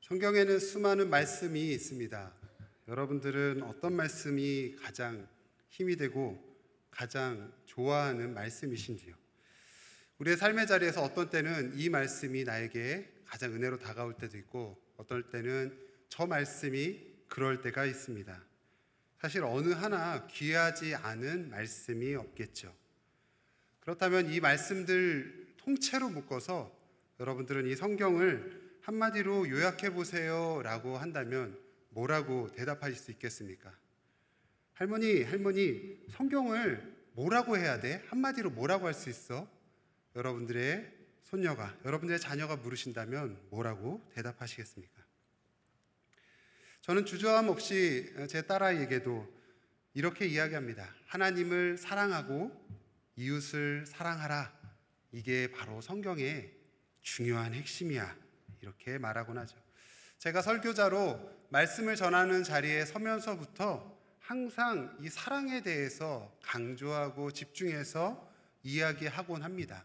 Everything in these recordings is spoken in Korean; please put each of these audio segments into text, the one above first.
성경에는 수많은 말씀이 있습니다. 여러분들은 어떤 말씀이 가장 힘이 되고 가장 좋아하는 말씀이신지요? 우리의 삶의 자리에서 어떤 때는 이 말씀이 나에게 가장 은혜로 다가올 때도 있고 어떨 때는 저 말씀이 그럴 때가 있습니다. 사실 어느 하나 귀하지 않은 말씀이 없겠죠. 그렇다면 이 말씀들 통째로 묶어서 여러분들은 이 성경을 한마디로 요약해 보세요 라고 한다면 뭐라고 대답하실 수 있겠습니까? 할머니, 성경을 뭐라고 해야 돼? 한마디로 뭐라고 할 수 있어? 여러분들의 손녀가, 여러분들의 자녀가 물으신다면 뭐라고 대답하시겠습니까? 저는 주저함 없이 제 딸아이에게도 이렇게 이야기합니다. 하나님을 사랑하고 이웃을 사랑하라. 이게 바로 성경의 중요한 핵심이야. 이렇게 말하곤 하죠. 제가 설교자로 말씀을 전하는 자리에 서면서부터 항상 이 사랑에 대해서 강조하고 집중해서 이야기하곤 합니다.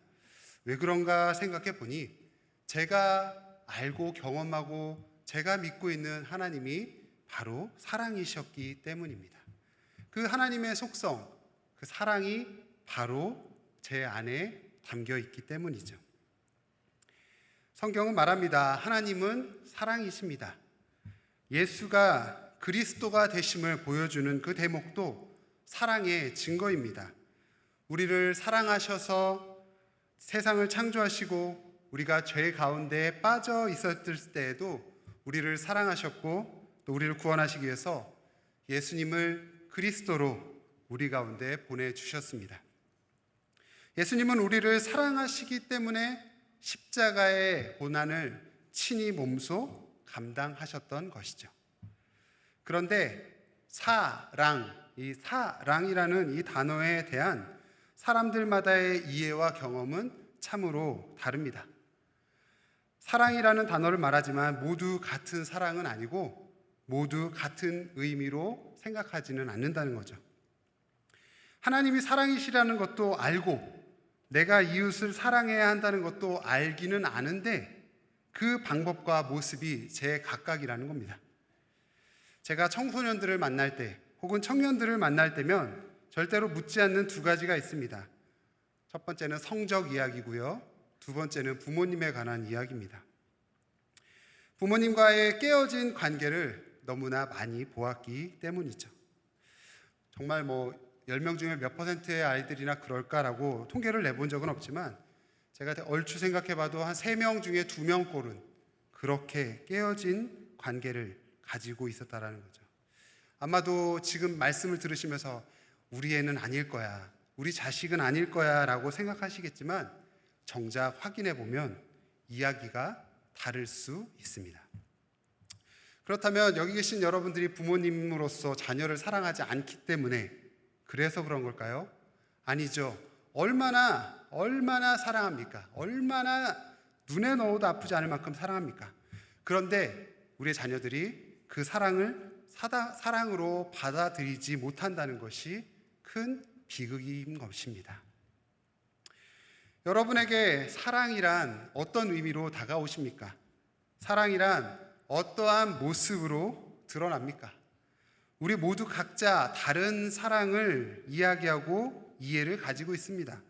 왜 그런가 생각해 보니 제가 알고 경험하고 제가 믿고 있는 하나님이 바로 사랑이셨기 때문입니다. 그 하나님의 속성, 그 사랑이 바로 제 안에 담겨 있기 때문이죠. 성경은 말합니다. 하나님은 사랑이십니다. 예수가 그리스도가 되심을 보여주는 그 대목도 사랑의 증거입니다. 우리를 사랑하셔서 세상을 창조하시고 우리가 죄 가운데 빠져 있었을 때에도 우리를 사랑하셨고 또 우리를 구원하시기 위해서 예수님을 그리스도로 우리 가운데 보내주셨습니다. 예수님은 우리를 사랑하시기 때문에 십자가의 고난을 친히 몸소 감당하셨던 것이죠. 그런데 이 사랑이라는 이 단어에 대한 사람들마다의 이해와 경험은 참으로 다릅니다. 사랑이라는 단어를 말하지만 모두 같은 사랑은 아니고 모두 같은 의미로 생각하지는 않는다는 거죠. 하나님이 사랑이시라는 것도 알고 내가 이웃을 사랑해야 한다는 것도 알기는 아는데 그 방법과 모습이 제각각이라는 겁니다. 제가 청소년들을 만날 때 혹은 청년들을 만날 때면 절대로 묻지 않는 두 가지가 있습니다. 첫 번째는 성적 이야기고요. 두 번째는 부모님에 관한 이야기입니다. 부모님과의 깨어진 관계를 너무나 많이 보았기 때문이죠. 정말 10명 중에 몇 퍼센트의 아이들이나 그럴까라고 통계를 내본 적은 없지만 제가 얼추 생각해봐도 한 3명 중에 2명 꼴은 그렇게 깨어진 관계를 가지고 있었다라는 거죠. 아마도 지금 말씀을 들으시면서 우리 애는 아닐 거야, 우리 자식은 아닐 거야 라고 생각하시겠지만 정작 확인해 보면 이야기가 다를 수 있습니다. 그렇다면 여기 계신 여러분들이 부모님으로서 자녀를 사랑하지 않기 때문에 그래서 그런 걸까요? 아니죠. 얼마나 사랑합니까? 얼마나 눈에 넣어도 아프지 않을 만큼 사랑합니까? 그런데 우리의 자녀들이 그 사랑을 사랑으로 받아들이지 못한다는 것이 큰 비극인 것입니다. 여러분에게 사랑이란 어떤 의미로 다가오십니까? 사랑이란 어떠한 모습으로 드러납니까? 우리 모두 각자 다른 사랑을 이야기하고 이해를 가지고 있습니다.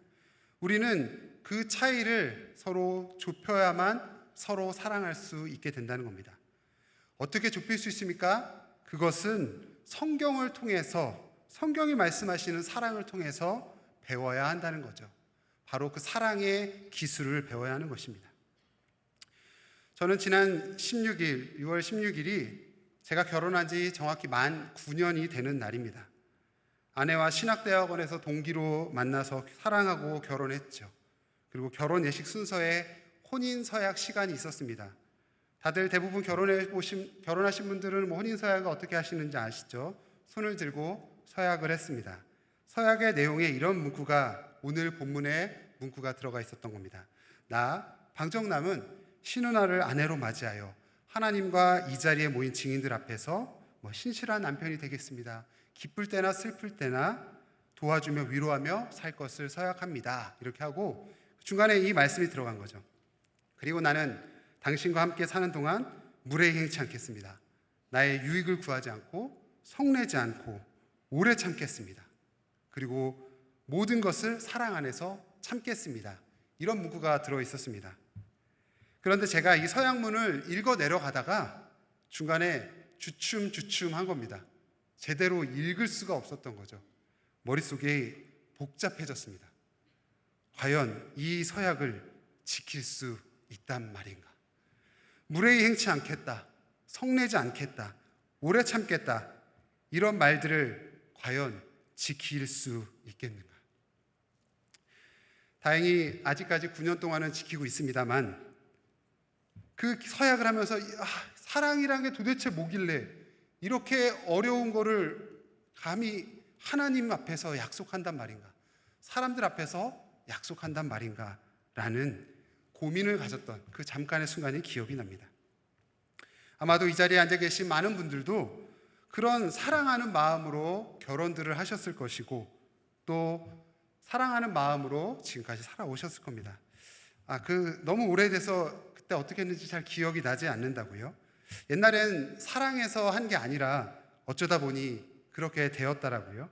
우리는 그 차이를 서로 좁혀야만 서로 사랑할 수 있게 된다는 겁니다. 어떻게 좁힐 수 있습니까? 그것은 성경을 통해서, 성경이 말씀하시는 사랑을 통해서 배워야 한다는 거죠. 바로 그 사랑의 기술을 배워야 하는 것입니다. 저는 지난 6월 16일이 제가 결혼한 지 정확히 만 9년이 되는 날입니다. 아내와 신학대학원에서 동기로 만나서 사랑하고 결혼했죠. 그리고 결혼 예식 순서에 혼인서약 시간이 있었습니다. 다들 대부분 결혼하신 분들은 혼인서약을 어떻게 하시는지 아시죠? 손을 들고 서약을 했습니다. 서약의 내용에 이런 문구가, 오늘 본문에 문구가 들어가 있었던 겁니다. 나 방정남은 신우나를 아내로 맞이하여 하나님과 이 자리에 모인 증인들 앞에서 신실한 남편이 되겠습니다. 기쁠 때나 슬플 때나 도와주며 위로하며 살 것을 서약합니다. 이렇게 하고 중간에 이 말씀이 들어간 거죠. 그리고 나는 당신과 함께 사는 동안 무례행치 않겠습니다. 나의 유익을 구하지 않고 성내지 않고 오래 참겠습니다. 그리고 모든 것을 사랑 안에서 참겠습니다. 이런 문구가 들어 있었습니다. 그런데 제가 이 서양문을 읽어 내려가다가 중간에 주춤주춤한 겁니다. 제대로 읽을 수가 없었던 거죠. 머릿속이 복잡해졌습니다. 과연 이 서약을 지킬 수 있단 말인가? 무례히 행치 않겠다, 성내지 않겠다, 오래 참겠다, 이런 말들을 과연 지킬 수 있겠는가? 다행히 아직까지 9년 동안은 지키고 있습니다만 그 서약을 하면서 사랑이란 게 도대체 뭐길래 이렇게 어려운 거를 감히 하나님 앞에서 약속한단 말인가? 사람들 앞에서 약속한단 말인가? 라는 고민을 가졌던 그 잠깐의 순간이 기억이 납니다. 아마도 이 자리에 앉아 계신 많은 분들도 그런 사랑하는 마음으로 결혼들을 하셨을 것이고 또 사랑하는 마음으로 지금까지 살아오셨을 겁니다. 너무 오래돼서 그때 어떻게 했는지 잘 기억이 나지 않는다고요? 옛날엔 사랑해서 한 게 아니라 어쩌다 보니 그렇게 되었다라고요?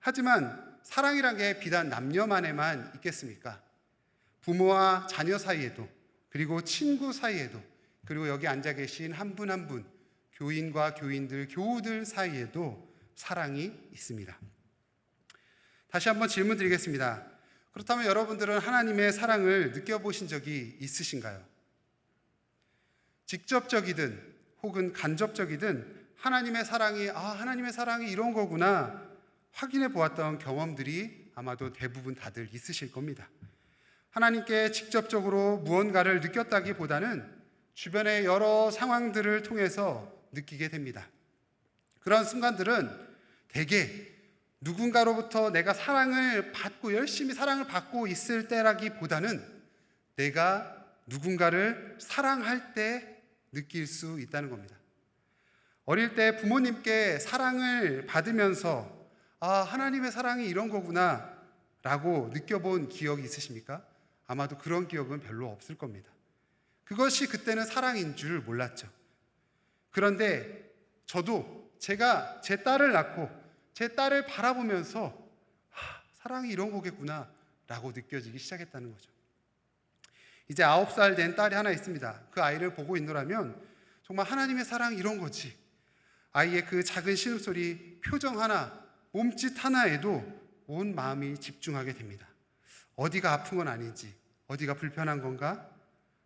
하지만 사랑이란 게 비단 남녀만에만 있겠습니까? 부모와 자녀 사이에도, 그리고 친구 사이에도, 그리고 여기 앉아 계신 한 분 한 분, 교인과 교인들, 교우들 사이에도 사랑이 있습니다. 다시 한번 질문 드리겠습니다. 그렇다면 여러분들은 하나님의 사랑을 느껴보신 적이 있으신가요? 직접적이든 혹은 간접적이든 하나님의 사랑이 이런 거구나 확인해 보았던 경험들이 아마도 대부분 다들 있으실 겁니다. 하나님께 직접적으로 무언가를 느꼈다기보다는 주변의 여러 상황들을 통해서 느끼게 됩니다. 그런 순간들은 대개 누군가로부터 내가 사랑을 받고 열심히 사랑을 받고 있을 때라기보다는 내가 누군가를 사랑할 때 느낄 수 있다는 겁니다. 어릴 때 부모님께 사랑을 받으면서 하나님의 사랑이 이런 거구나 라고 느껴본 기억이 있으십니까? 아마도 그런 기억은 별로 없을 겁니다. 그것이 그때는 사랑인 줄 몰랐죠. 그런데 저도 제가 제 딸을 낳고 제 딸을 바라보면서 사랑이 이런 거겠구나 라고 느껴지기 시작했다는 거죠. 이제 9살 된 딸이 하나 있습니다. 그 아이를 보고 있노라면 정말 하나님의 사랑이 이런 거지. 아이의 그 작은 신음소리, 표정 하나, 몸짓 하나에도 온 마음이 집중하게 됩니다. 어디가 아픈 건 아닌지, 어디가 불편한 건가?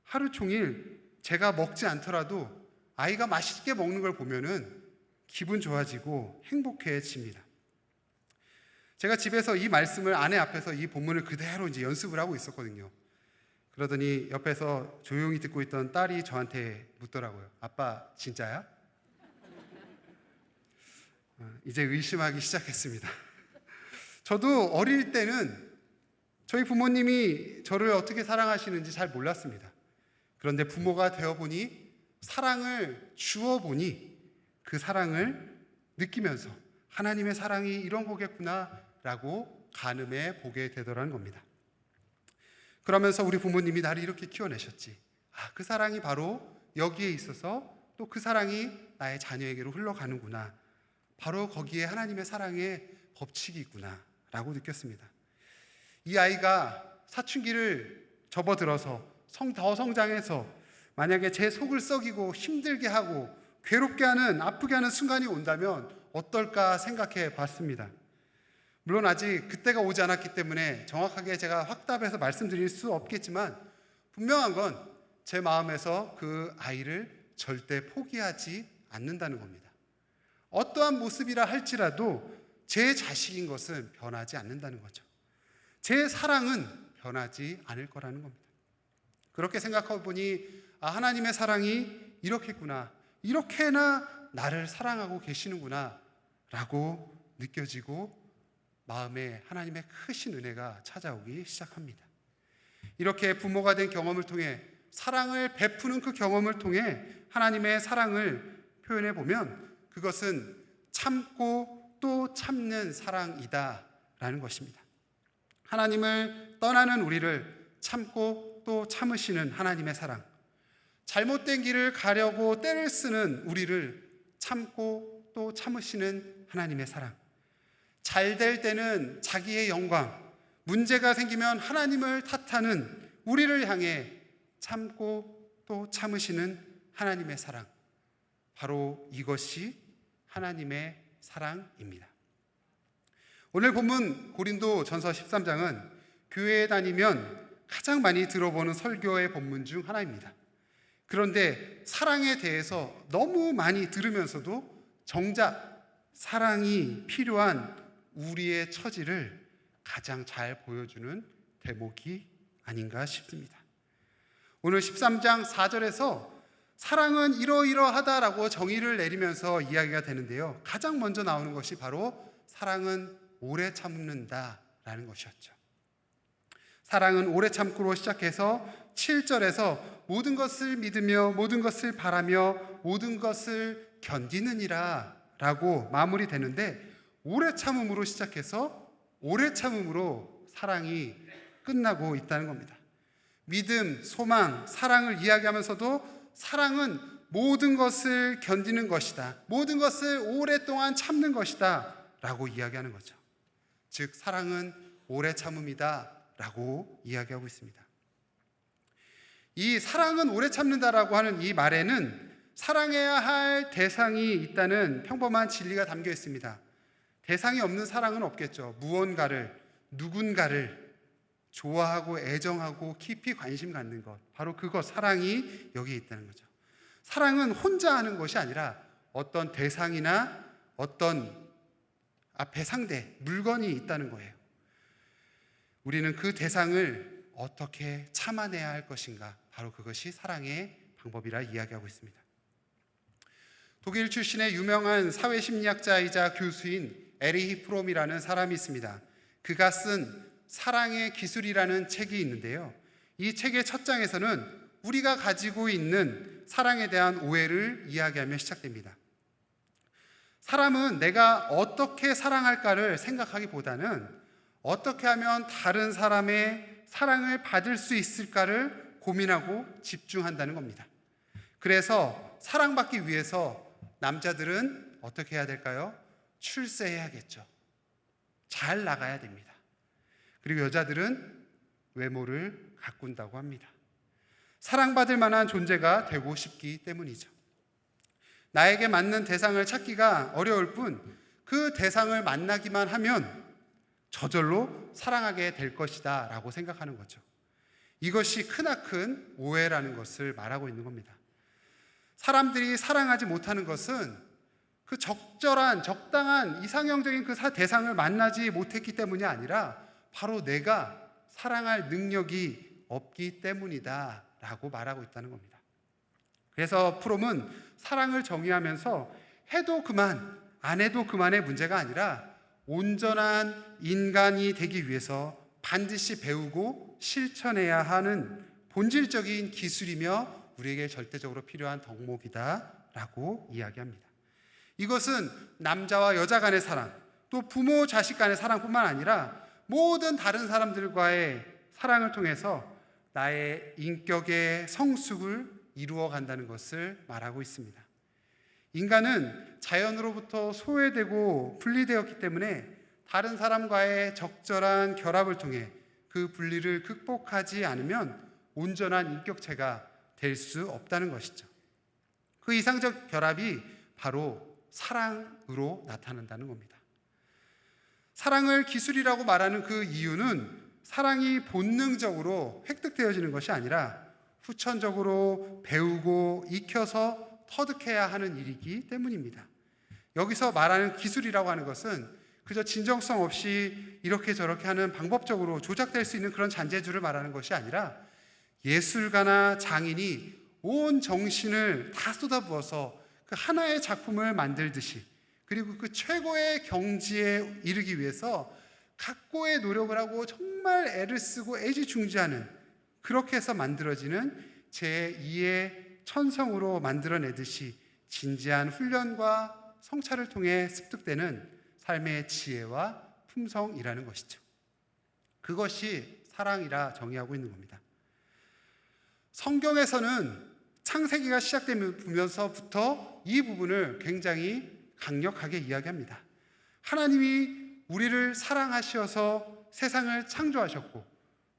하루 종일 제가 먹지 않더라도 아이가 맛있게 먹는 걸 보면은 기분 좋아지고 행복해집니다. 제가 집에서 이 말씀을 아내 앞에서 이 본문을 그대로 이제 연습을 하고 있었거든요. 그러더니 옆에서 조용히 듣고 있던 딸이 저한테 묻더라고요. 아빠, 진짜야? 이제 의심하기 시작했습니다. 저도 어릴 때는 저희 부모님이 저를 어떻게 사랑하시는지 잘 몰랐습니다. 그런데 부모가 되어보니, 사랑을 주어보니 그 사랑을 느끼면서 하나님의 사랑이 이런 거겠구나 라고 가늠해 보게 되더라는 겁니다. 그러면서 우리 부모님이 나를 이렇게 키워내셨지. 그 사랑이 바로 여기에 있어서 또 그 사랑이 나의 자녀에게로 흘러가는구나. 바로 거기에 하나님의 사랑의 법칙이 있구나 라고 느꼈습니다. 이 아이가 사춘기를 접어들어서 더 성장해서 만약에 제 속을 썩이고 힘들게 하고 괴롭게 하는, 아프게 하는 순간이 온다면 어떨까 생각해 봤습니다. 물론 아직 그때가 오지 않았기 때문에 정확하게 제가 확답해서 말씀드릴 수 없겠지만 분명한 건 제 마음에서 그 아이를 절대 포기하지 않는다는 겁니다. 어떠한 모습이라 할지라도 제 자식인 것은 변하지 않는다는 거죠. 제 사랑은 변하지 않을 거라는 겁니다. 그렇게 생각하고 보니 하나님의 사랑이 이렇겠구나, 이렇게나 나를 사랑하고 계시는구나 라고 느껴지고 마음에 하나님의 크신 은혜가 찾아오기 시작합니다. 이렇게 부모가 된 경험을 통해, 사랑을 베푸는 그 경험을 통해 하나님의 사랑을 표현해 보면 그것은 참고 또 참는 사랑이다 라는 것입니다. 하나님을 떠나는 우리를 참고 또 참으시는 하나님의 사랑, 잘못된 길을 가려고 때를 쓰는 우리를 참고 또 참으시는 하나님의 사랑. 잘 될 때는 자기의 영광, 문제가 생기면 하나님을 탓하는 우리를 향해 참고 또 참으시는 하나님의 사랑. 바로 이것이 하나님의 사랑입니다. 오늘 본문 고린도전서 13장은 교회에 다니면 가장 많이 들어보는 설교의 본문 중 하나입니다. 그런데 사랑에 대해서 너무 많이 들으면서도 정작 사랑이 필요한 우리의 처지를 가장 잘 보여주는 대목이 아닌가 싶습니다. 오늘 13장 4절에서 사랑은 이러이러하다라고 정의를 내리면서 이야기가 되는데요. 가장 먼저 나오는 것이 바로 사랑은 오래 참는다라는 것이었죠. 사랑은 오래 참고로 시작해서 7절에서 모든 것을 믿으며 모든 것을 바라며 모든 것을 견디느니라 라고 마무리되는데, 오래 참음으로 시작해서 오래 참음으로 사랑이 끝나고 있다는 겁니다. 믿음, 소망, 사랑을 이야기하면서도 사랑은 모든 것을 견디는 것이다, 모든 것을 오랫동안 참는 것이다 라고 이야기하는 거죠. 즉 사랑은 오래 참음이다 라고 이야기하고 있습니다. 이 사랑은 오래 참는다라고 하는 이 말에는 사랑해야 할 대상이 있다는 평범한 진리가 담겨 있습니다. 대상이 없는 사랑은 없겠죠. 무언가를, 누군가를 좋아하고 애정하고 깊이 관심 갖는 것, 바로 그것, 사랑이 여기에 있다는 거죠. 사랑은 혼자 하는 것이 아니라 어떤 대상이나 어떤 앞에 상대, 물건이 있다는 거예요. 우리는 그 대상을 어떻게 참아내야 할 것인가, 바로 그것이 사랑의 방법이라 이야기하고 있습니다. 독일 출신의 유명한 사회심리학자이자 교수인 에리히 프롬이라는 사람이 있습니다. 그가 쓴 사랑의 기술이라는 책이 있는데요. 이 책의 첫 장에서는 우리가 가지고 있는 사랑에 대한 오해를 이야기하며 시작됩니다. 사람은 내가 어떻게 사랑할까를 생각하기보다는 어떻게 하면 다른 사람의 사랑을 받을 수 있을까를 고민하고 집중한다는 겁니다. 그래서 사랑받기 위해서 남자들은 어떻게 해야 될까요? 출세해야겠죠. 잘 나가야 됩니다. 그리고 여자들은 외모를 가꾼다고 합니다. 사랑받을 만한 존재가 되고 싶기 때문이죠. 나에게 맞는 대상을 찾기가 어려울 뿐 그 대상을 만나기만 하면 저절로 사랑하게 될 것이다 라고 생각하는 거죠. 이것이 크나큰 오해라는 것을 말하고 있는 겁니다. 사람들이 사랑하지 못하는 것은 그 적당한 이상형적인 그 대상을 만나지 못했기 때문이 아니라 바로 내가 사랑할 능력이 없기 때문이다 라고 말하고 있다는 겁니다. 그래서 프롬은 사랑을 정의하면서 해도 그만, 안 해도 그만의 문제가 아니라 온전한 인간이 되기 위해서 반드시 배우고 실천해야 하는 본질적인 기술이며 우리에게 절대적으로 필요한 덕목이다 라고 이야기합니다. 이것은 남자와 여자 간의 사랑, 또 부모 자식 간의 사랑뿐만 아니라 모든 다른 사람들과의 사랑을 통해서 나의 인격의 성숙을 이루어 간다는 것을 말하고 있습니다. 인간은 자연으로부터 소외되고 분리되었기 때문에 다른 사람과의 적절한 결합을 통해 그 분리를 극복하지 않으면 온전한 인격체가 될 수 없다는 것이죠. 그 이상적 결합이 바로 사랑으로 나타난다는 겁니다. 사랑을 기술이라고 말하는 그 이유는 사랑이 본능적으로 획득되어지는 것이 아니라 후천적으로 배우고 익혀서 터득해야 하는 일이기 때문입니다. 여기서 말하는 기술이라고 하는 것은 그저 진정성 없이 이렇게 저렇게 하는 방법적으로 조작될 수 있는 그런 잔재주를 말하는 것이 아니라 예술가나 장인이 온 정신을 다 쏟아부어서 그 하나의 작품을 만들듯이, 그리고 그 최고의 경지에 이르기 위해서 각고의 노력을 하고 정말 애를 쓰고 애지중지하는, 그렇게 해서 만들어지는 제2의 천성으로 만들어내듯이 진지한 훈련과 성찰을 통해 습득되는 삶의 지혜와 품성이라는 것이죠. 그것이 사랑이라 정의하고 있는 겁니다. 성경에서는 창세기가 시작되면서부터 이 부분을 굉장히 강력하게 이야기합니다. 하나님이 우리를 사랑하셔서 세상을 창조하셨고,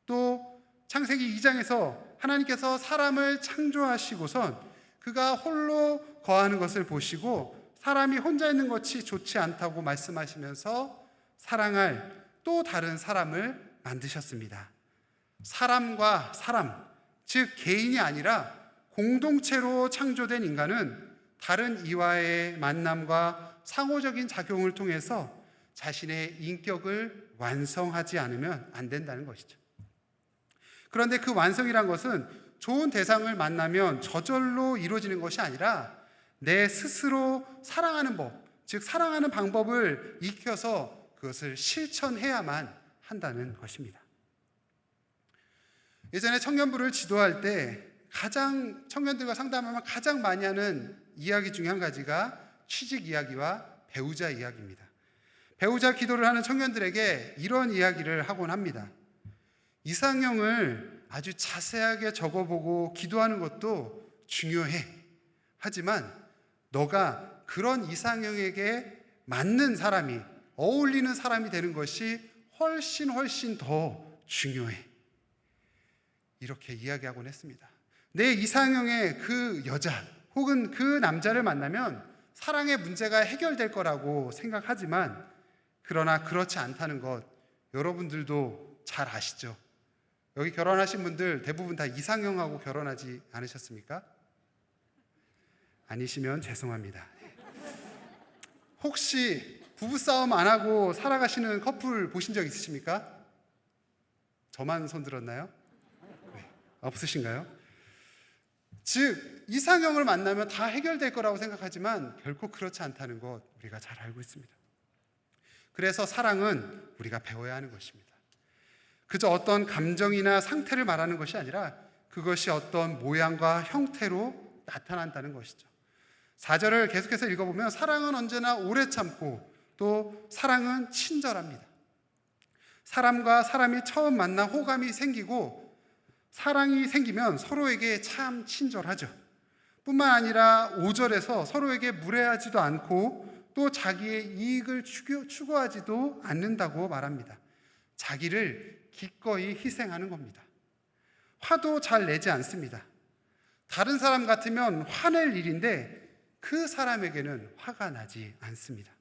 또 창세기 2장에서 하나님께서 사람을 창조하시고선 그가 홀로 거하는 것을 보시고 사람이 혼자 있는 것이 좋지 않다고 말씀하시면서 사랑할 또 다른 사람을 만드셨습니다. 사람과 사람, 즉 개인이 아니라 공동체로 창조된 인간은 다른 이와의 만남과 상호적인 작용을 통해서 자신의 인격을 완성하지 않으면 안 된다는 것이죠. 그런데 그 완성이란 것은 좋은 대상을 만나면 저절로 이루어지는 것이 아니라 내 스스로 사랑하는 법, 즉 사랑하는 방법을 익혀서 그것을 실천해야만 한다는 것입니다. 예전에 청년부를 지도할 때 청년들과 상담하면 가장 많이 하는 이야기 중에 한 가지가 취직 이야기와 배우자 이야기입니다. 배우자 기도를 하는 청년들에게 이런 이야기를 하곤 합니다. 이상형을 아주 자세하게 적어보고 기도하는 것도 중요해. 하지만 너가 그런 이상형에게 맞는 사람이, 어울리는 사람이 되는 것이 훨씬 더 중요해. 이렇게 이야기하곤 했습니다. 내 이상형의 그 여자 혹은 그 남자를 만나면 사랑의 문제가 해결될 거라고 생각하지만, 그러나 그렇지 않다는 것 여러분들도 잘 아시죠? 여기 결혼하신 분들 대부분 다 이상형하고 결혼하지 않으셨습니까? 아니시면 죄송합니다. 혹시 부부싸움 안 하고 살아가시는 커플 보신 적 있으십니까? 저만 손 들었나요? 네. 없으신가요? 즉 이상형을 만나면 다 해결될 거라고 생각하지만 결코 그렇지 않다는 것 우리가 잘 알고 있습니다. 그래서 사랑은 우리가 배워야 하는 것입니다. 그저 어떤 감정이나 상태를 말하는 것이 아니라 그것이 어떤 모양과 형태로 나타난다는 것이죠. 4절을 계속해서 읽어보면 사랑은 언제나 오래 참고 또 사랑은 친절합니다. 사람과 사람이 처음 만나 호감이 생기고 사랑이 생기면 서로에게 참 친절하죠. 뿐만 아니라 5절에서 서로에게 무례하지도 않고 또 자기의 이익을 추구하지도 않는다고 말합니다. 자기를 기꺼이 희생하는 겁니다. 화도 잘 내지 않습니다. 다른 사람 같으면 화낼 일인데 그 사람에게는 화가 나지 않습니다.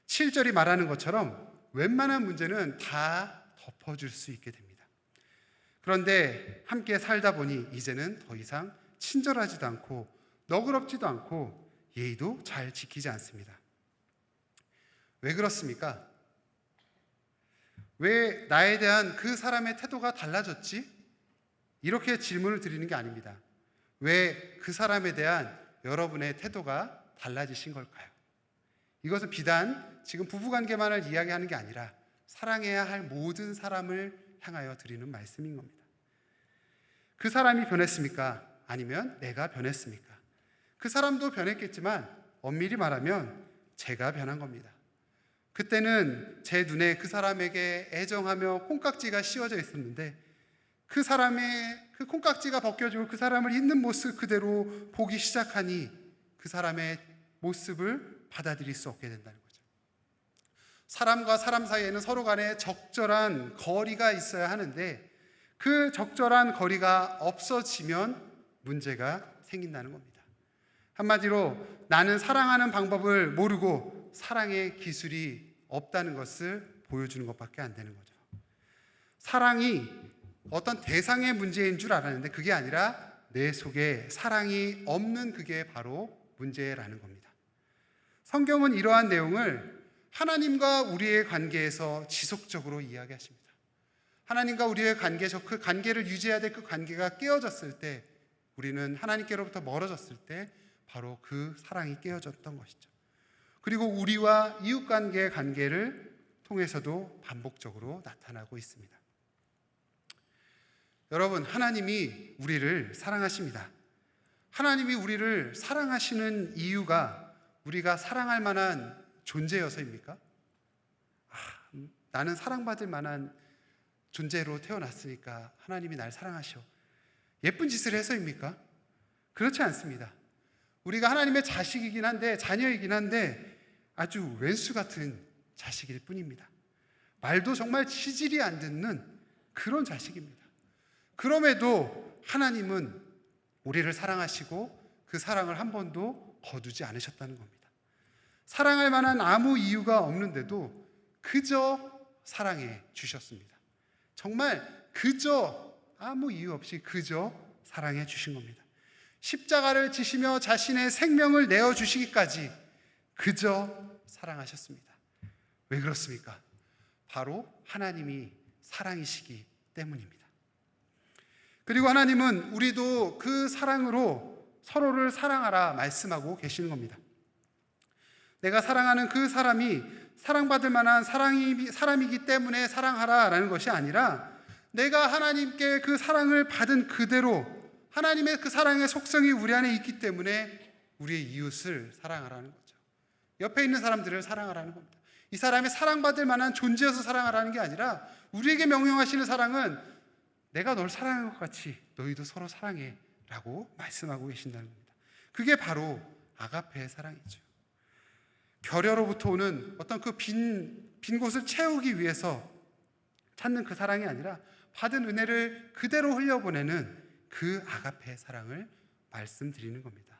7절이 말하는 것처럼 웬만한 문제는 다 덮어줄 수 있게 됩니다. 그런데 함께 살다 보니 이제는 더 이상 친절하지도 않고 너그럽지도 않고 예의도 잘 지키지 않습니다. 왜 그렇습니까? 왜 나에 대한 그 사람의 태도가 달라졌지? 이렇게 질문을 드리는 게 아닙니다. 왜 그 사람에 대한 여러분의 태도가 달라지신 걸까요? 이것은 비단 지금 부부관계만을 이야기하는 게 아니라 사랑해야 할 모든 사람을 향하여 드리는 말씀인 겁니다. 그 사람이 변했습니까? 아니면 내가 변했습니까? 그 사람도 변했겠지만 엄밀히 말하면 제가 변한 겁니다. 그때는 제 눈에 그 사람에게 애정하며 콩깍지가 씌워져 있었는데 그 사람의 그 콩깍지가 벗겨지고 그 사람을 있는 모습 그대로 보기 시작하니 그 사람의 모습을 받아들일 수 없게 된다는 거죠. 사람과 사람 사이에는 서로 간에 적절한 거리가 있어야 하는데 그 적절한 거리가 없어지면 문제가 생긴다는 겁니다. 한마디로 나는 사랑하는 방법을 모르고 사랑의 기술이 없다는 것을 보여주는 것밖에 안 되는 거죠. 사랑이 어떤 대상의 문제인 줄 알았는데 그게 아니라 내 속에 사랑이 없는 그게 바로 문제라는 겁니다. 성경은 이러한 내용을 하나님과 우리의 관계에서 지속적으로 이야기하십니다. 하나님과 우리의 관계에서 그 관계를 유지해야 될 그 관계가 깨어졌을 때, 우리는 하나님께로부터 멀어졌을 때 바로 그 사랑이 깨어졌던 것이죠. 그리고 우리와 이웃관계의 관계를 통해서도 반복적으로 나타나고 있습니다. 여러분, 하나님이 우리를 사랑하십니다. 하나님이 우리를 사랑하시는 이유가 우리가 사랑할 만한 존재여서입니까? 나는 사랑받을 만한 존재로 태어났으니까 하나님이 날 사랑하셔. 예쁜 짓을 해서입니까? 그렇지 않습니다. 우리가 하나님의 자식이긴 한데, 자녀이긴 한데 아주 왼수 같은 자식일 뿐입니다. 말도 정말 치질이 안 듣는 그런 자식입니다. 그럼에도 하나님은 우리를 사랑하시고 그 사랑을 한 번도 거두지 않으셨다는 겁니다. 사랑할 만한 아무 이유가 없는데도 그저 사랑해 주셨습니다. 정말 그저 아무 이유 없이 그저 사랑해 주신 겁니다. 십자가를 지시며 자신의 생명을 내어주시기까지 그저 사랑하셨습니다. 왜 그렇습니까? 바로 하나님이 사랑이시기 때문입니다. 그리고 하나님은 우리도 그 사랑으로 서로를 사랑하라 말씀하고 계시는 겁니다. 내가 사랑하는 그 사람이 사랑받을 만한 사람이기 때문에 사랑하라라는 것이 아니라 내가 하나님께 그 사랑을 받은 그대로 하나님의 그 사랑의 속성이 우리 안에 있기 때문에 우리의 이웃을 사랑하라는 거죠. 옆에 있는 사람들을 사랑하라는 겁니다. 이 사람이 사랑받을 만한 존재여서 사랑하라는 게 아니라 우리에게 명령하시는 사랑은 내가 널 사랑한 것 같이 너희도 서로 사랑해 라고 말씀하고 계신다는 겁니다. 그게 바로 아가페의 사랑이죠. 결여로부터 오는 어떤 그 빈 곳을 채우기 위해서 찾는 그 사랑이 아니라 받은 은혜를 그대로 흘려보내는 그 아가페의 사랑을 말씀드리는 겁니다.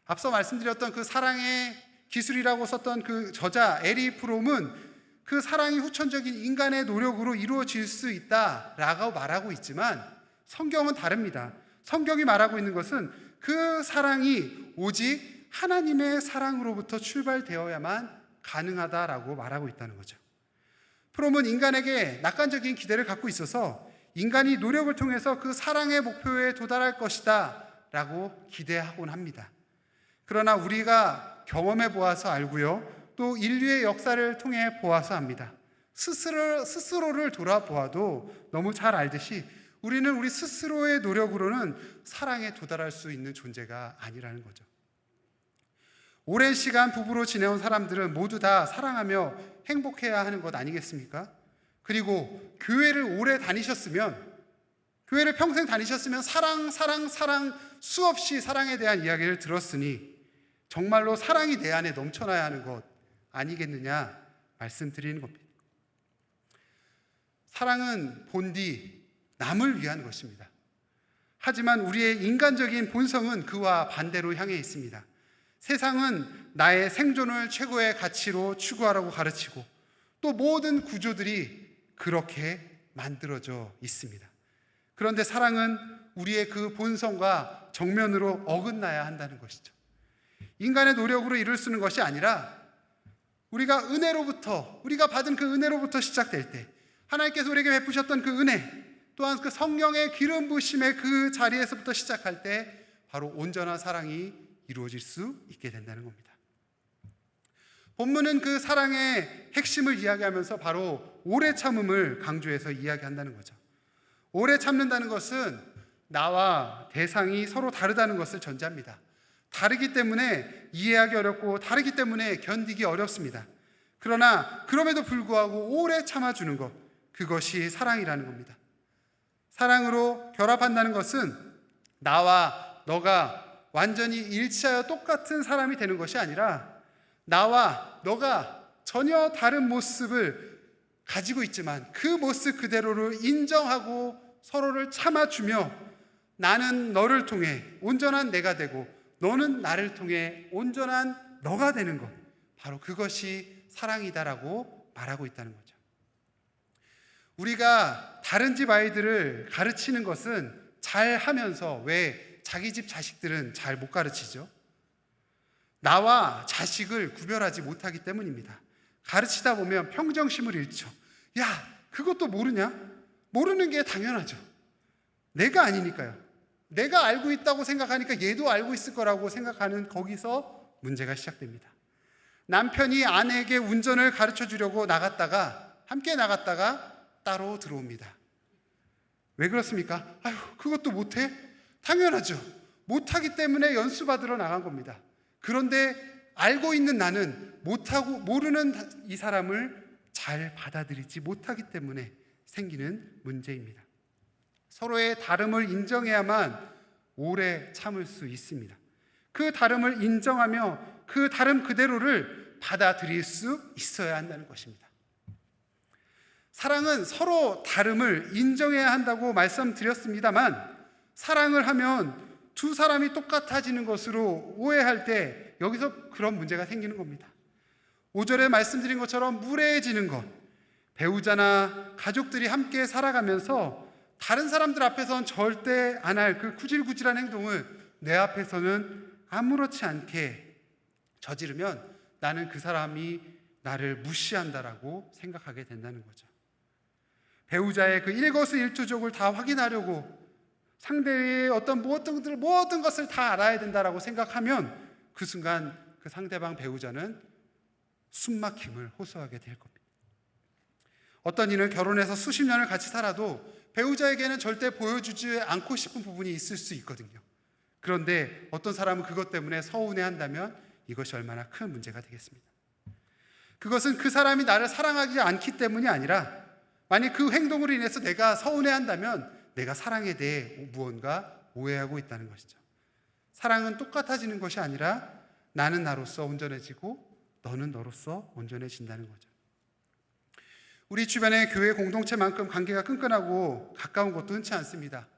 앞서 말씀드렸던 그 사랑의 기술이라고 썼던 그 저자 에리 프롬은 그 사랑이 후천적인 인간의 노력으로 이루어질 수 있다라고 말하고 있지만 성경은 다릅니다. 성경이 말하고 있는 것은 그 사랑이 오직 하나님의 사랑으로부터 출발되어야만 가능하다라고 말하고 있다는 거죠. 프롬은 인간에게 낙관적인 기대를 갖고 있어서 인간이 노력을 통해서 그 사랑의 목표에 도달할 것이다 라고 기대하곤 합니다. 그러나 우리가 경험해 보아서 알고요, 또 인류의 역사를 통해 보아서 압니다. 스스로를 돌아보아도 너무 잘 알듯이 우리는 우리 스스로의 노력으로는 사랑에 도달할 수 있는 존재가 아니라는 거죠. 오랜 시간 부부로 지내온 사람들은 모두 다 사랑하며 행복해야 하는 것 아니겠습니까? 그리고 교회를 오래 다니셨으면, 교회를 평생 다니셨으면 사랑 수없이 사랑에 대한 이야기를 들었으니 정말로 사랑이 내 안에 넘쳐나야 하는 것 아니겠느냐 말씀드리는 겁니다. 사랑은 본디 남을 위한 것입니다. 하지만 우리의 인간적인 본성은 그와 반대로 향해 있습니다. 세상은 나의 생존을 최고의 가치로 추구하라고 가르치고 또 모든 구조들이 그렇게 만들어져 있습니다. 그런데 사랑은 우리의 그 본성과 정면으로 어긋나야 한다는 것이죠. 인간의 노력으로 이룰 수 있는 것이 아니라 우리가 우리가 받은 그 은혜로부터 시작될 때 하나님께서 우리에게 베푸셨던 그 은혜, 또한 그 성령의 기름 부으심의 그 자리에서부터 시작할 때 바로 온전한 사랑이 이루어질 수 있게 된다는 겁니다. 본문은 그 사랑의 핵심을 이야기하면서 바로 오래 참음을 강조해서 이야기한다는 거죠. 오래 참는다는 것은 나와 대상이 서로 다르다는 것을 전제합니다. 다르기 때문에 이해하기 어렵고 다르기 때문에 견디기 어렵습니다. 그러나 그럼에도 불구하고 오래 참아주는 것, 그것이 사랑이라는 겁니다. 사랑으로 결합한다는 것은 나와 너가 완전히 일치하여 똑같은 사람이 되는 것이 아니라 나와 너가 전혀 다른 모습을 가지고 있지만 그 모습 그대로를 인정하고 서로를 참아주며 나는 너를 통해 온전한 내가 되고 너는 나를 통해 온전한 너가 되는 것, 바로 그것이 사랑이다라고 말하고 있다는 거죠. 우리가 다른 집 아이들을 가르치는 것은 잘하면서 왜 자기 집 자식들은 잘 못 가르치죠? 나와 자식을 구별하지 못하기 때문입니다. 가르치다 보면 평정심을 잃죠. 야, 그것도 모르냐? 모르는 게 당연하죠. 내가 아니니까요. 내가 알고 있다고 생각하니까 얘도 알고 있을 거라고 생각하는 거기서 문제가 시작됩니다. 남편이 아내에게 운전을 가르쳐 주려고 함께 나갔다가 따로 들어옵니다. 왜 그렇습니까? 아유, 그것도 못해? 당연하죠. 못하기 때문에 연수 받으러 나간 겁니다. 그런데 알고 있는 나는 모르는 이 사람을 잘 받아들이지 못하기 때문에 생기는 문제입니다. 서로의 다름을 인정해야만 오래 참을 수 있습니다. 그 다름을 인정하며 그 다름 그대로를 받아들일 수 있어야 한다는 것입니다. 사랑은 서로 다름을 인정해야 한다고 말씀드렸습니다만, 사랑을 하면 두 사람이 똑같아지는 것으로 오해할 때 여기서 그런 문제가 생기는 겁니다. 5절에 말씀드린 것처럼 무례해지는 것, 배우자나 가족들이 함께 살아가면서 다른 사람들 앞에서는 절대 안 할 그 구질구질한 행동을 내 앞에서는 아무렇지 않게 저지르면 나는 그 사람이 나를 무시한다라고 생각하게 된다는 거죠. 배우자의 그 일거수일투족을 다 확인하려고 상대의 어떤 모든 것을 다 알아야 된다라고 생각하면 그 순간 그 상대방 배우자는 숨막힘을 호소하게 될 겁니다. 어떤 이는 결혼해서 수십 년을 같이 살아도 배우자에게는 절대 보여주지 않고 싶은 부분이 있을 수 있거든요. 그런데 어떤 사람은 그것 때문에 서운해한다면 이것이 얼마나 큰 문제가 되겠습니다. 그것은 그 사람이 나를 사랑하지 않기 때문이 아니라, 만약 그 행동으로 인해서 내가 서운해한다면 내가 사랑에 대해 무언가 오해하고 있다는 것이죠. 사랑은 똑같아지는 것이 아니라 나는 나로서 온전해지고 너는 너로서 온전해진다는 거죠. 우리 주변의 교회 공동체만큼 관계가 끈끈하고 가까운 것도 흔치 않습니다.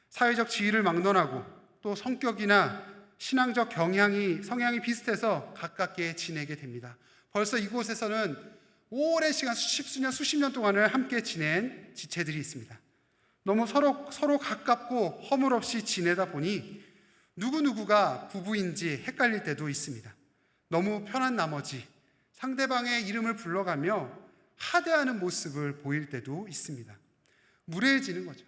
사회적 지위를 막론하고 또 성격이나 신앙적 성향이 비슷해서 가깝게 지내게 됩니다. 벌써 이곳에서는 오랜 시간, 수십 년 동안을 함께 지낸 지체들이 있습니다. 너무 서로 가깝고 허물없이 지내다 보니 누구누구가 부부인지 헷갈릴 때도 있습니다. 너무 편한 나머지 상대방의 이름을 불러가며 하대하는 모습을 보일 때도 있습니다. 무례해지는 거죠.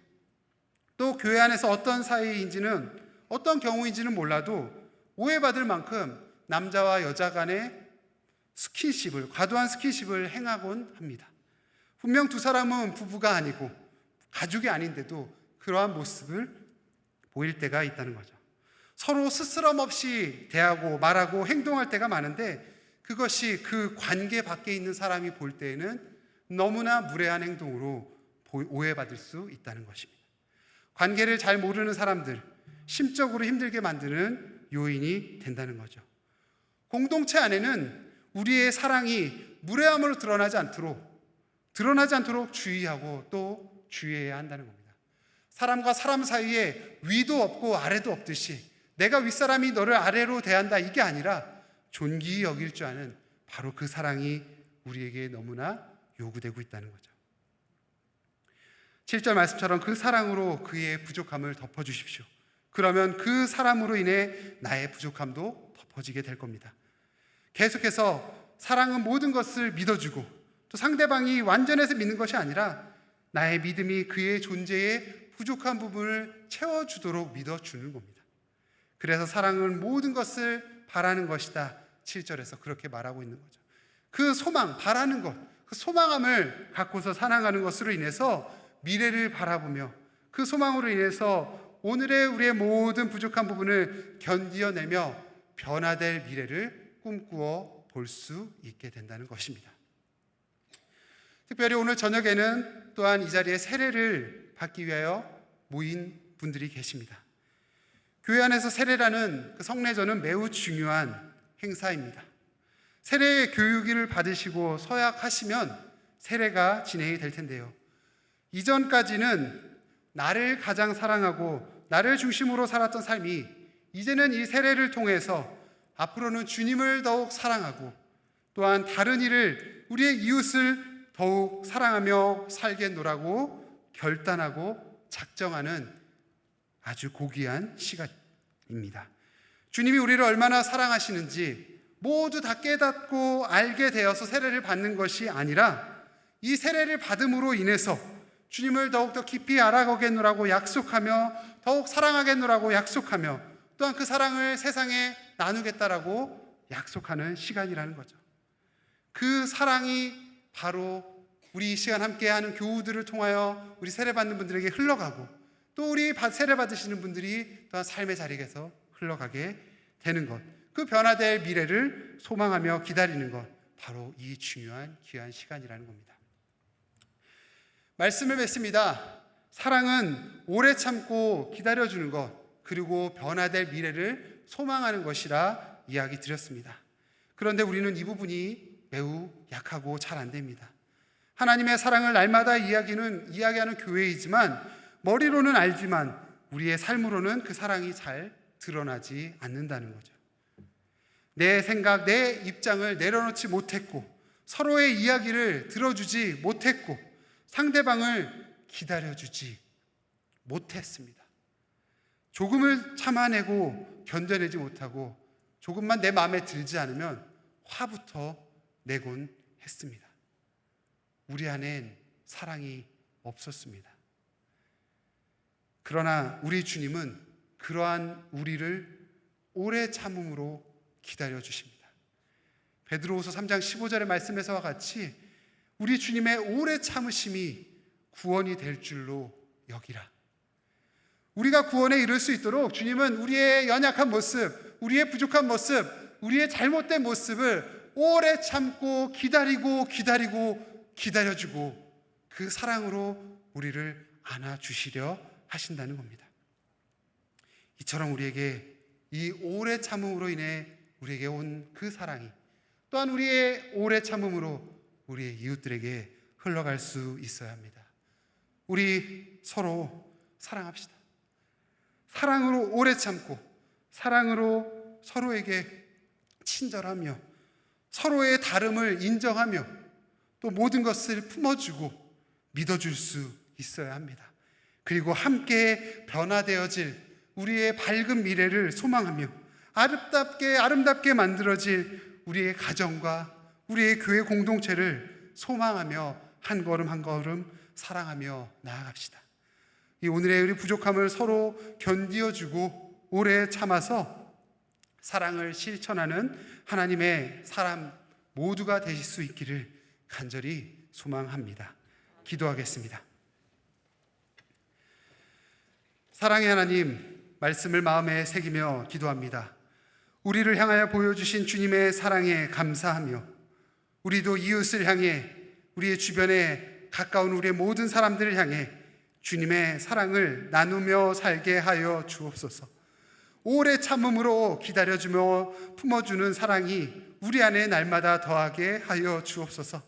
또 교회 안에서 어떤 사이인지는, 어떤 경우인지는 몰라도 오해받을 만큼 남자와 여자 간의 과도한 스킨십을 행하곤 합니다. 분명 두 사람은 부부가 아니고 가족이 아닌데도 그러한 모습을 보일 때가 있다는 거죠. 서로 스스럼 없이 대하고 말하고 행동할 때가 많은데, 그것이 그 관계 밖에 있는 사람이 볼 때에는 너무나 무례한 행동으로 오해받을 수 있다는 것입니다. 관계를 잘 모르는 사람들, 심적으로 힘들게 만드는 요인이 된다는 거죠. 공동체 안에는 우리의 사랑이 무례함으로 드러나지 않도록 주의하고 또 주의해야 한다는 겁니다. 사람과 사람 사이에 위도 없고 아래도 없듯이 내가 윗사람이 너를 아래로 대한다, 이게 아니라 존귀히 여길 줄 아는 바로 그 사랑이 우리에게 너무나 요구되고 있다는 거죠. 7절 말씀처럼 그 사랑으로 그의 부족함을 덮어주십시오. 그러면 그 사람으로 인해 나의 부족함도 덮어지게 될 겁니다. 계속해서 사랑은 모든 것을 믿어주고, 또 상대방이 완전해서 믿는 것이 아니라 나의 믿음이 그의 존재에 부족한 부분을 채워주도록 믿어주는 겁니다. 그래서 사랑은 모든 것을 바라는 것이다, 7절에서 그렇게 말하고 있는 거죠. 그 소망, 바라는 것, 그 소망함을 갖고서 사랑하는 것으로 인해서 미래를 바라보며 그 소망으로 인해서 오늘의 우리의 모든 부족한 부분을 견디어내며 변화될 미래를 꿈꾸어 볼 수 있게 된다는 것입니다. 특별히 오늘 저녁에는 또한 이 자리에 세례를 받기 위하여 모인 분들이 계십니다. 교회 안에서 세례라는 그 성례전은 매우 중요한 행사입니다. 세례 교육을 받으시고 서약하시면 세례가 진행이 될 텐데요. 이전까지는 나를 가장 사랑하고 나를 중심으로 살았던 삶이 이제는 이 세례를 통해서 앞으로는 주님을 더욱 사랑하고 또한 다른 이를, 우리의 이웃을 더욱 사랑하며 살겠노라고 결단하고 작정하는 아주 고귀한 시간입니다. 주님이 우리를 얼마나 사랑하시는지 모두 다 깨닫고 알게 되어서 세례를 받는 것이 아니라 이 세례를 받음으로 인해서 주님을 더욱더 깊이 알아가겠노라고 약속하며 더욱 사랑하겠노라고 약속하며 또한 그 사랑을 세상에 나누겠다라고 약속하는 시간이라는 거죠. 그 사랑이 바로 우리 이 시간 함께하는 교우들을 통하여 우리 세례받는 분들에게 흘러가고 또 우리 세례받으시는 분들이 또한 삶의 자리에서 흘러가게 되는 것, 그 변화될 미래를 소망하며 기다리는 것, 바로 이 중요한 귀한 시간이라는 겁니다. 말씀을 맺습니다. 사랑은 오래 참고 기다려주는 것, 그리고 변화될 미래를 소망하는 것이라 이야기 드렸습니다. 그런데 우리는 이 부분이 매우 약하고 잘 안 됩니다. 하나님의 사랑을 날마다 이야기하는 교회이지만 머리로는 알지만 우리의 삶으로는 그 사랑이 잘 드러나지 않는다는 거죠. 내 생각, 내 입장을 내려놓지 못했고 서로의 이야기를 들어주지 못했고 상대방을 기다려주지 못했습니다. 조금을 참아내고 견뎌내지 못하고 조금만 내 마음에 들지 않으면 화부터 내곤 했습니다. 우리 안엔 사랑이 없었습니다. 그러나 우리 주님은 그러한 우리를 오래 참음으로 기다려 주십니다. 베드로후서 3장 15절의 말씀에서와 같이 우리 주님의 오래 참으심이 구원이 될 줄로 여기라. 우리가 구원에 이를 수 있도록 주님은 우리의 연약한 모습, 우리의 부족한 모습, 우리의 잘못된 모습을 오래 참고 기다려주고 그 사랑으로 우리를 안아주시려 하신다는 겁니다. 이처럼 우리에게 이 오래 참음으로 인해 우리에게 온 그 사랑이 또한 우리의 오래 참음으로 우리의 이웃들에게 흘러갈 수 있어야 합니다. 우리 서로 사랑합시다. 사랑으로 오래 참고 사랑으로 서로에게 친절하며 서로의 다름을 인정하며 또 모든 것을 품어주고 믿어줄 수 있어야 합니다. 그리고 함께 변화되어질 우리의 밝은 미래를 소망하며 아름답게 만들어질 우리의 가정과 우리의 교회 공동체를 소망하며 한 걸음 한 걸음 사랑하며 나아갑시다. 이 오늘의 우리 부족함을 서로 견디어주고 오래 참아서 사랑을 실천하는 하나님의 사람 모두가 되실 수 있기를 간절히 소망합니다. 기도하겠습니다. 사랑의 하나님, 말씀을 마음에 새기며 기도합니다. 우리를 향하여 보여주신 주님의 사랑에 감사하며 우리도 이웃을 향해 우리의 주변에 가까운 우리의 모든 사람들을 향해 주님의 사랑을 나누며 살게 하여 주옵소서. 오래 참음으로 기다려주며 품어주는 사랑이 우리 안에 날마다 더하게 하여 주옵소서.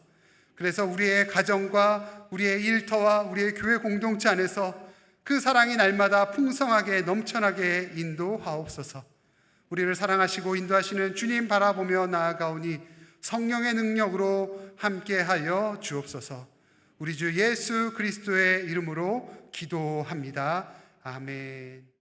그래서 우리의 가정과 우리의 일터와 우리의 교회 공동체 안에서 그 사랑이 날마다 풍성하게 넘쳐나게 인도하옵소서. 우리를 사랑하시고 인도하시는 주님 바라보며 나아가오니 성령의 능력으로 함께하여 주옵소서. 우리 주 예수 그리스도의 이름으로 기도합니다. 아멘.